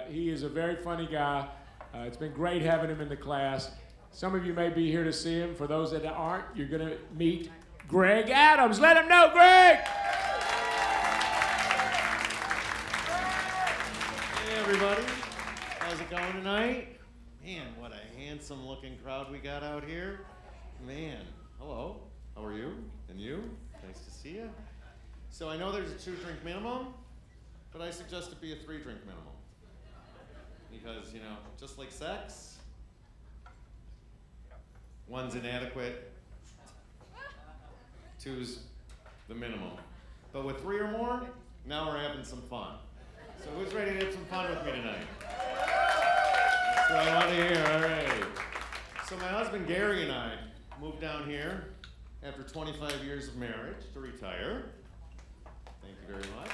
he is a very funny guy. It's been great having him in the class. Some of you may be here to see him. For those that aren't, you're going to meet Greg Adams. Let him know, Greg! Hey, everybody. How's it going tonight? Man, what a handsome-looking crowd we got out here. Man, hello. How are you? And you? Nice to see you. So I know there's a 2-drink minimum, but I suggest it be a 3-drink minimum. Because, you know, just like sex, 1's inadequate, 2's the minimum. But with 3 or more, now we're having some fun. So who's ready to have some fun with me tonight? That's what I want to hear, all right. So my husband Gary and I moved down here after 25 years of marriage to retire. Thank you very much.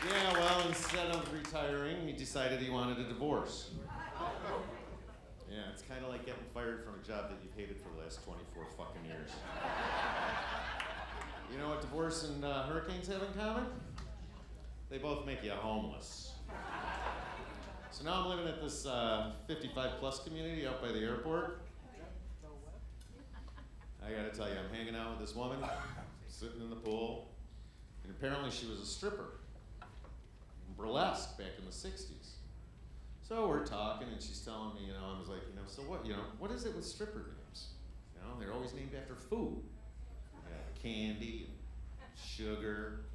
Yeah, well, instead of retiring, he decided he wanted a divorce. Yeah, it's kind of like getting fired from a job that you've hated for the last 24 fucking years. You know what divorce and hurricanes have in common? They both make you homeless. So now I'm living at this 55-plus community out by the airport. I gotta tell you, I'm hanging out with this woman, sitting in the pool, and apparently she was a stripper, burlesque back in the 60s. So we're talking, and she's telling me, I was like, so what is it with stripper names? They're always named after food. Candy, sugar,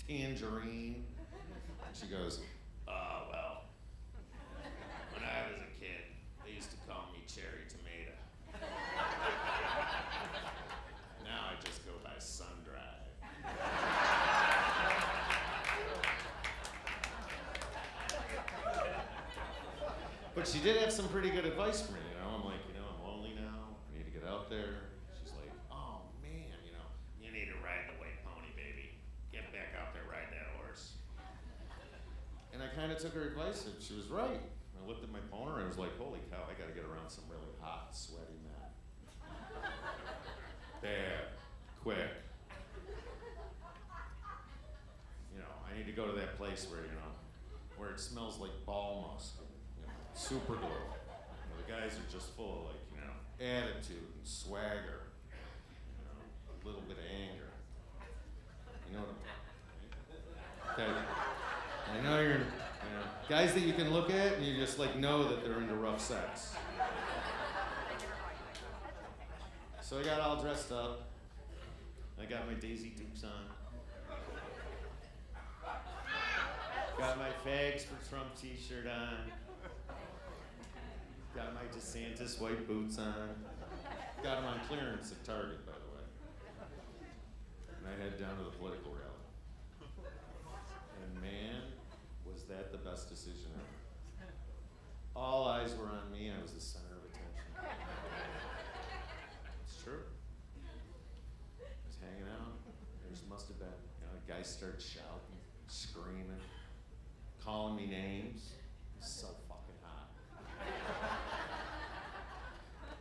tangerine. And she goes, oh, well, when I was a kid, they used to call me Cherry Tomato. Now I just go by Sun-Dry. But she did have some pretty good advice for me, I'm like, I'm lonely now, I need to get out there. She's like, oh man, you need to ride the white pony, baby. Get back out there, ride that horse. And I kind of took her advice, and she was right. I looked at my boner, and I was like, holy cow, I gotta get around some really hot, sweaty men. Bad, quick. I need to go to that place where it smells like ball musk. Super glue. The guys are just full of attitude and swagger, a little bit of anger. You know what I'm talking about? Okay. I know you're, guys that you can look at and you just know that they're into rough sex. So I got all dressed up. I got my Daisy Dukes on. Got my Fags for Trump t-shirt on. Got my DeSantis white boots on. Got them on clearance at Target, by the way. And I head down to the political rally. And man, was that the best decision ever. All eyes were on me. I was the center of attention. It's true. I was hanging out. There must have been, guys started shouting, screaming, calling me names. It was so fucking hot.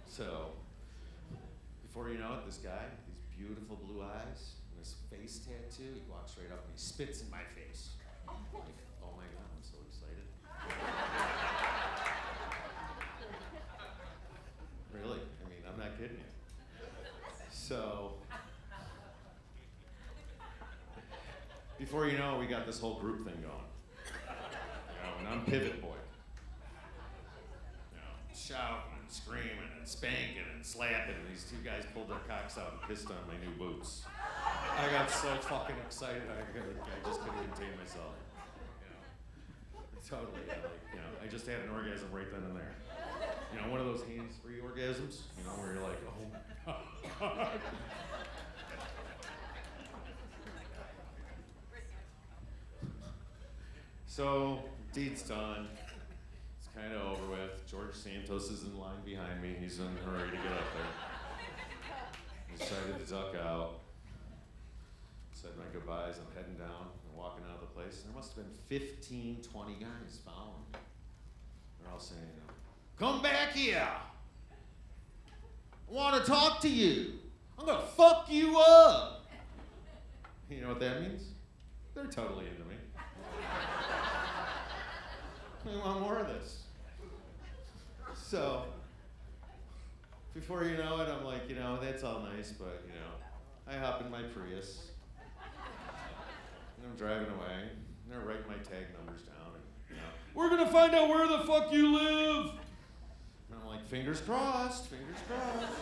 So, before you know it, this guy, these beautiful blue eyes, and this face tattoo, he walks right up and he spits in my face. I'm like, oh my God, I'm so excited. Really? I'm not kidding you. So, before you know it, we got this whole group thing going. And I'm pivot boy. Shouting and screaming and spanking and slapping, and these 2 guys pulled their cocks out and pissed on my new boots. I got so fucking excited, I just couldn't contain myself. Totally, I just had an orgasm right then and there. One of those hands-free orgasms, where you're like, oh my God. So, deed's done. Kind of over with. George Santos is in line behind me. He's in a hurry to get up there. I decided to duck out. Said my goodbyes. I'm heading down and walking out of the place. There must have been 15, 20 guys following me. They're all saying, come back here. I want to talk to you. I'm going to fuck you up. You know what that means? They're totally into me. I want more of this. So, before you know it, I'm like, that's all nice, but, I hop in my Prius. And I'm driving away. And they're writing my tag numbers down. And, we're going to find out where the fuck you live. And I'm like, fingers crossed, fingers crossed.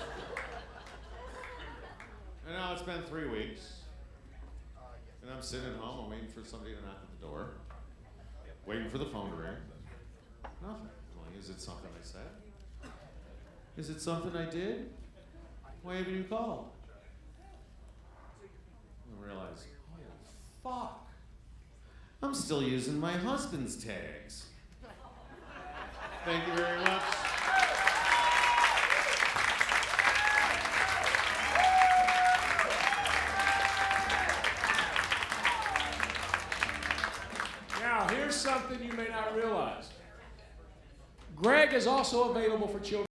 And now it's been 3 weeks. And I'm sitting at home, I'm waiting for somebody to knock at the door. Waiting for the phone to ring. Nothing. I'm like, is it something I said? Is it something I did? Why haven't you called? And I realize, oh, fuck. I'm still using my husband's tags. Thank you very much. Now, here's something you may not realize. Greg is also available for children.